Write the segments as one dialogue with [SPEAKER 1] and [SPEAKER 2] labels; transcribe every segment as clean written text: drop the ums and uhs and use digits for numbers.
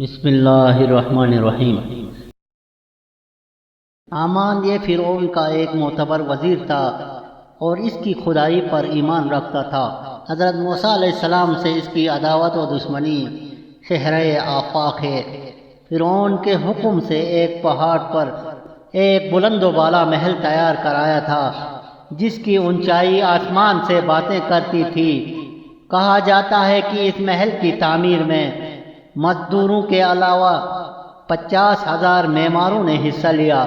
[SPEAKER 1] بسم اللہ الرحمن الرحیم۔ حامان یہ فرعون کا ایک معتبر وزیر تھا اور اس کی خدائی پر ایمان رکھتا تھا۔ حضرت موسیٰ علیہ السلام سے اس کی عداوت و دشمنی شہرِ آفاق ہے۔ فرعون کے حکم سے ایک پہاڑ پر ایک بلند و بالا محل تیار کرایا تھا جس کی اونچائی آسمان سے باتیں کرتی تھی۔ کہا جاتا ہے کہ اس محل کی تعمیر میں مزدوروں کے علاوہ 50,000 معماروں نے حصہ لیا،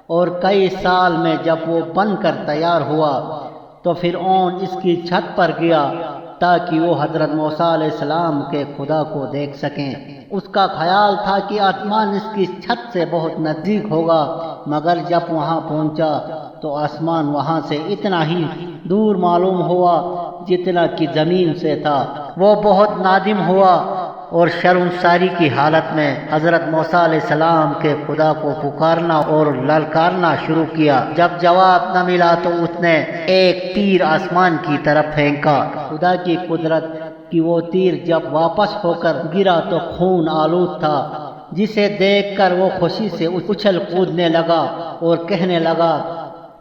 [SPEAKER 1] اور کئی سال میں جب وہ بن کر تیار ہوا تو فرعون اس کی چھت پر گیا تاکہ وہ حضرت موسیٰ علیہ السلام کے خدا کو دیکھ سکیں۔ اس کا خیال تھا کہ آسمان اس کی چھت سے بہت نزدیک ہوگا، مگر جب وہاں پہنچا تو آسمان وہاں سے اتنا ہی دور معلوم ہوا جتنا کہ زمین سے تھا۔ وہ بہت نادم ہوا اور شرمساری کی حالت میں حضرت موسیٰ علیہ السلام کے خدا کو پکارنا اور للکارنا شروع کیا۔ جب جواب نہ ملا تو اس نے ایک تیر آسمان کی طرف پھینکا۔ خدا کی قدرت کہ وہ تیر جب واپس ہو کر گرا تو خون آلود تھا، جسے دیکھ کر وہ خوشی سے اچھل کودنے لگا اور کہنے لگا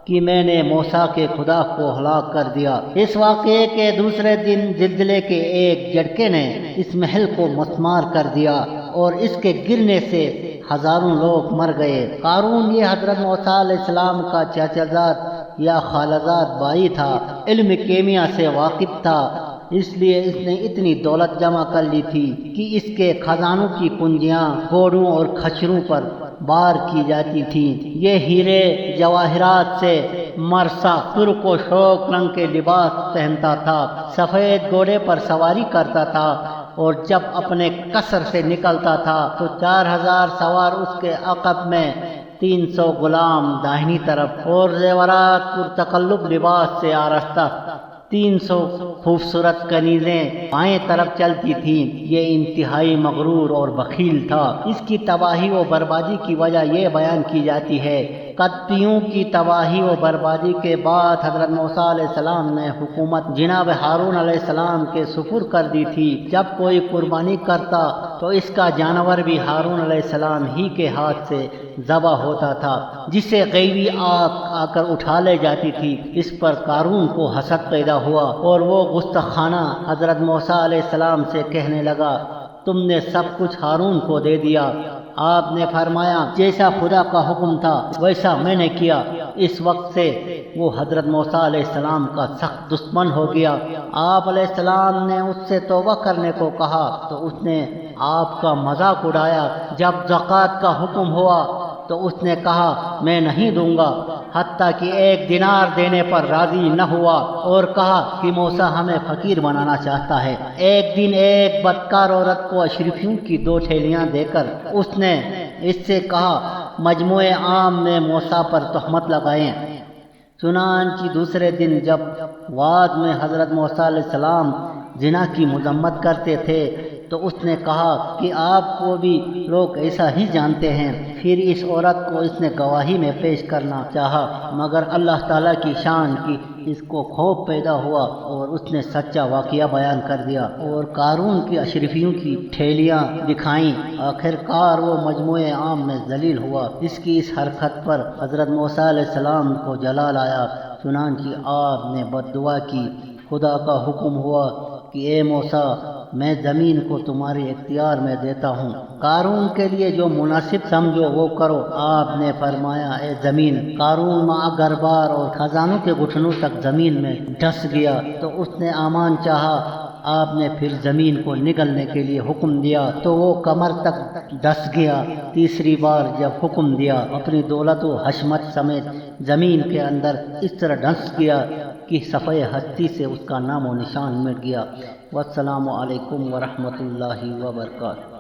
[SPEAKER 1] کہ میں نے موسیٰ کے خدا کو ہلاک کر دیا۔ اس واقعے کے دوسرے دن زلزلے کے ایک جھٹکے نے اس محل کو مسمار کر دیا اور اس کے گرنے سے ہزاروں لوگ مر گئے۔ قارون یہ حضرت موسیٰ علیہ السلام کا چچا زاد یا خالہ زاد بھائی تھا۔ علم کیمیا سے واقف تھا، اس لیے اس نے اتنی دولت جمع کر لی تھی کہ اس کے خزانوں کی کنجیاں گھوڑوں اور کھچروں پر بار کی جاتی تھیں۔ یہ ہیرے جواہرات سے مرصع ترک و شوق رنگ کے لباس پہنتا تھا، سفید گھوڑے پر سواری کرتا تھا، اور جب اپنے قصر سے نکلتا تھا تو 4,000 سوار اس کے عقب میں، 300 غلام داہنی طرف، اور زیورات پرتکلف لباس سے آراستہ 300 خوبصورت کنیزیں بائیں طرف چلتی تھیں۔ یہ انتہائی مغرور اور بخیل تھا۔ اس کی تباہی و بربادی کی وجہ یہ بیان کی جاتی ہے۔ قبطیوں کی تباہی و بربادی کے بعد حضرت موسیٰ علیہ السلام نے حکومت جناب ہارون علیہ السلام کے سپرد کر دی تھی۔ جب کوئی قربانی کرتا تو اس کا جانور بھی ہارون علیہ السلام ہی کے ہاتھ سے ذبح ہوتا تھا، جسے غیبی آگ آ کر اٹھا لے جاتی تھی۔ اس پر قارون کو حسد پیدا ہوا اور وہ گستاخانہ حضرت موسیٰ علیہ السلام سے کہنے لگا، تم نے سب کچھ ہارون کو دے دیا۔ آپ نے فرمایا، جیسا خدا کا حکم تھا ویسا میں نے کیا۔ اس وقت سے وہ حضرت موسیٰ علیہ السلام کا سخت دشمن ہو گیا۔ آپ علیہ السلام نے اس سے توبہ کرنے کو کہا تو اس نے آپ کا مذاق اڑایا۔ جب زکوٰۃ کا حکم ہوا تو اس نے کہا، میں نہیں دوں گا، حتیٰ کہ 1 دینار دینے پر راضی نہ ہوا اور کہا کہ موسیٰ ہمیں فقیر بنانا چاہتا ہے۔ ایک دن ایک بدکار عورت کو اشرفیوں کی 2 تھیلیاں دے کر اس نے اس سے کہا، مجموعے عام میں موسیٰ پر تہمت لگائیں۔ چنانچہ دوسرے دن جب واد میں حضرت موسیٰ علیہ السلام زنا کی مذمت کرتے تھے تو اس نے کہا کہ آپ کو بھی لوگ ایسا ہی جانتے ہیں۔ پھر اس عورت کو اس نے گواہی میں پیش کرنا چاہا، مگر اللہ تعالیٰ کی شان کی اس کو خوف پیدا ہوا اور اس نے سچا واقعہ بیان کر دیا اور قارون کی اشرفیوں کی ٹھیلیاں دکھائیں۔ آخر کار وہ مجموعے عام میں ذلیل ہوا۔ اس کی اس حرکت پر حضرت موسیٰ علیہ السلام کو جلال آیا، چنانچہ آپ نے بد دعا کی۔ خدا کا حکم ہوا کہ اے موسیٰ، میں زمین کو تمہارے اختیار میں دیتا ہوں، قارون کے لیے جو مناسب سمجھو وہ کرو۔ آپ نے فرمایا، اے زمین۔ قارون مع گھر-بار اور خزانوں کے گھٹنوں تک زمین میں ڈس گیا تو اس نے امان چاہا۔ آپ نے پھر زمین کو نگلنے کے لیے حکم دیا تو وہ کمر تک ڈس گیا۔ تیسری بار جب حکم دیا، اپنی دولت و حشمت سمیت زمین کے اندر اس طرح ڈس گیا کہ صفحہ ہستی سے اس کا نام و نشان مٹ گیا۔ والسلام علیکم ورحمۃ اللہ وبرکاتہ۔